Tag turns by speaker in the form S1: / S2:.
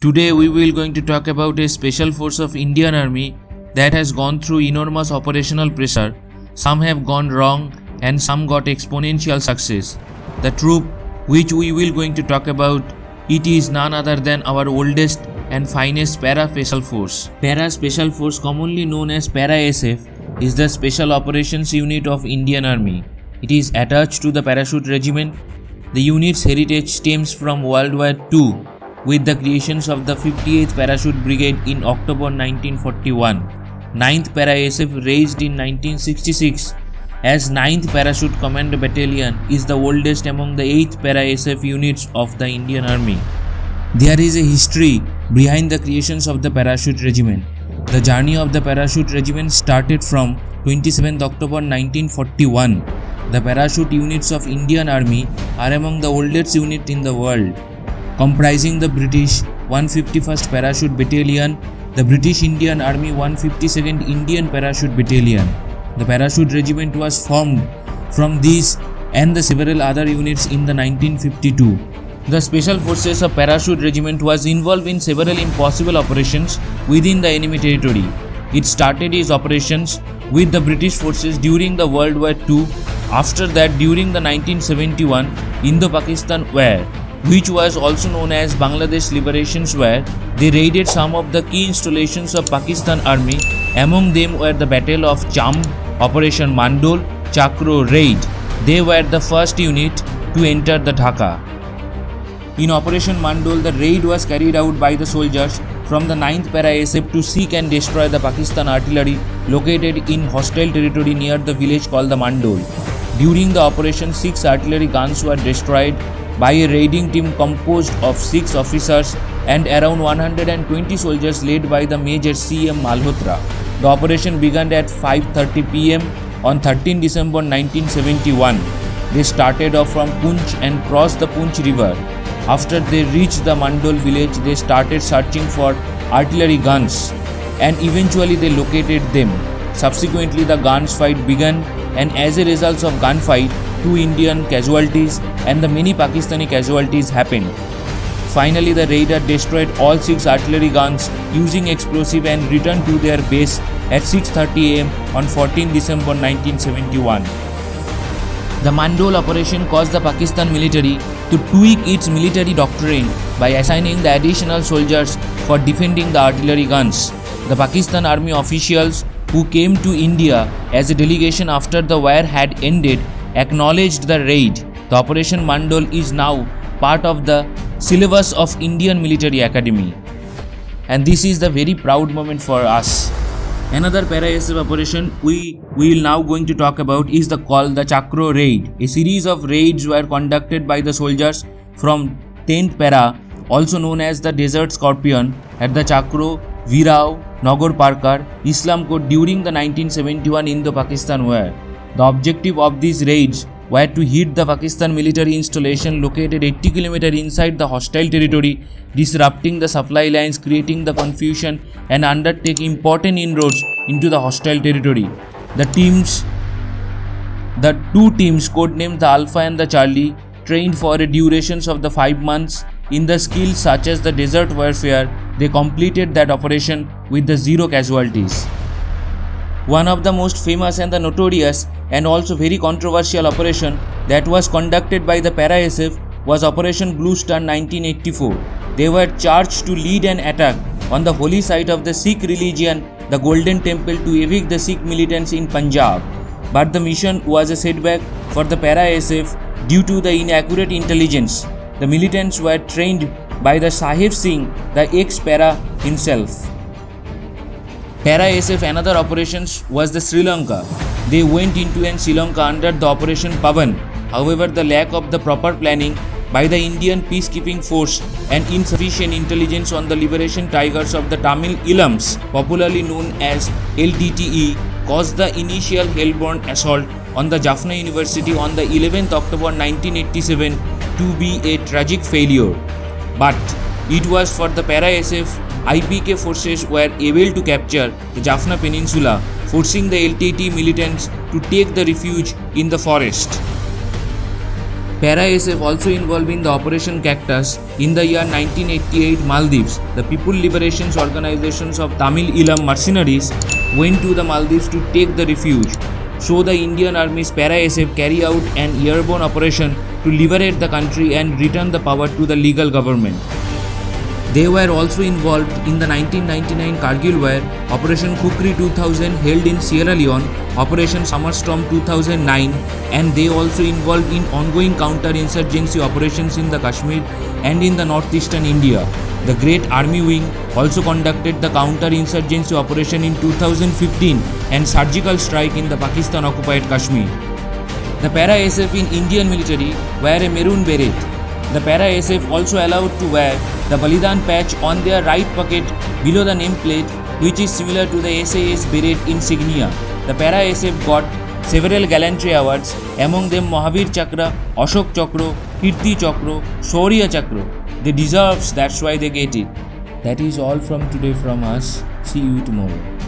S1: Today we will going to talk about a special force of Indian Army that has gone through enormous operational pressure. Some have gone wrong and some got exponential success. The troop which we will going to talk about, it is none other than our oldest and finest Para Special Force. Para Special Force, commonly known as Para SF, is the Special Operations Unit of Indian Army. It is attached to the Parachute Regiment. The unit's heritage stems from World War II with the creations of the 58th Parachute Brigade in October 1941. 9th Para SF, raised in 1966 as 9th Parachute Command Battalion, is the oldest among the 8th Para SF units of the Indian Army. There is a history behind the creations of the Parachute Regiment. The journey of the Parachute Regiment started from 27th October 1941. The Parachute units of Indian Army are among the oldest units in the world, comprising the British 151st Parachute Battalion, the British Indian Army 152nd Indian Parachute Battalion. The Parachute Regiment was formed from these and the several other units in the 1952. The Special Forces of Parachute Regiment was involved in several impossible operations within the enemy territory. It started its operations with the British forces during the World War II. After that, during the 1971 Indo-Pakistan War, which was also known as Bangladesh Liberation War, they raided some of the key installations of Pakistan Army. Among them were the Battle of Chamb, Operation Mandol, Chakro Raid. They were the first unit to enter the Dhaka. In Operation Mandol, the raid was carried out by the soldiers from the 9th Para SF to seek and destroy the Pakistan artillery located in hostile territory near the village called the Mandol. During the operation, 6 artillery guns were destroyed by a raiding team composed of 6 officers and around 120 soldiers led by the Major C.M. Malhotra. The operation began at 5:30 p.m. on 13 December 1971. They started off from Poonch and crossed the Poonch River. After they reached the Mandol village, they started searching for artillery guns and eventually they located them. Subsequently, the gunfight began, and as a result of gunfight, 2 Indian casualties and the many Pakistani casualties happened. Finally, the raider destroyed all 6 artillery guns using explosive and returned to their base at 6:30 am on 14 December 1971. The Mandol operation caused the Pakistan military to tweak its military doctrine by assigning the additional soldiers for defending the artillery guns. The Pakistan Army officials who came to India as a delegation after the war had ended acknowledged the raid. The Operation Mandol is now part of the syllabus of Indian Military Academy, and this is the very proud moment for us. Another Para SF operation we will now going to talk about is called the Chakro Raid. A series of raids were conducted by the soldiers from 10th Para, also known as the Desert Scorpion, at the Chakro, Virao, Nagor Parkar, Islamkot during the 1971 Indo-Pakistan War. The objective of these raids were to hit the Pakistan military installation located 80 km inside the hostile territory, disrupting the supply lines, creating the confusion and undertake important inroads into the hostile territory. The 2 teams, codenamed the Alpha and the Charlie, trained for a duration of the 5 months in the skills such as the desert warfare. They completed that operation with the 0 casualties. One of the most famous and the notorious and also very controversial operation that was conducted by the Para SF was Operation Blue Star 1984. They were charged to lead an attack on the holy site of the Sikh religion, the Golden Temple, to evict the Sikh militants in Punjab. But the mission was a setback for the Para SF due to the inaccurate intelligence. The militants were trained by the Sahib Singh, the ex-Para himself. Para SF, another operations was the Sri Lanka. They went into Sri Lanka under the Operation Pavan. However, the lack of the proper planning by the Indian peacekeeping force and insufficient intelligence on the liberation tigers of the Tamil Elams, popularly known as LTTE, caused the initial hellborn assault on the Jaffna University on the 11th October 1987 to be a tragic failure. But it was for the Para SF IPK forces were able to capture the Jaffna Peninsula, forcing the LTT militants to take the refuge in the forest. Para-SF also involved in the Operation Cactus in the year 1988 Maldives. The People Liberation Organizations of Tamil Eelam mercenaries went to the Maldives to take the refuge. So the Indian Army's Para-SF carry out an airborne operation to liberate the country and return the power to the legal government. They were also involved in the 1999 Kargil War, Operation Kukri 2000 held in Sierra Leone, Operation Summerstorm 2009, and they also involved in ongoing counter-insurgency operations in the Kashmir and in the northeastern India. The Great Army Wing also conducted the counter-insurgency operation in 2015 and surgical strike in the Pakistan-occupied Kashmir. The Para-SF in Indian military wear a maroon beret. The Para-SF also allowed to wear the Balidan patch on their right pocket below the nameplate, which is similar to the SAS beret insignia. The Para-SF got several gallantry awards, among them Mahavir Chakra, Ashok Chakra, Kirti Chakra, Shaurya Chakra. They deserve, that's why they get it. That is all from today from us. See you tomorrow.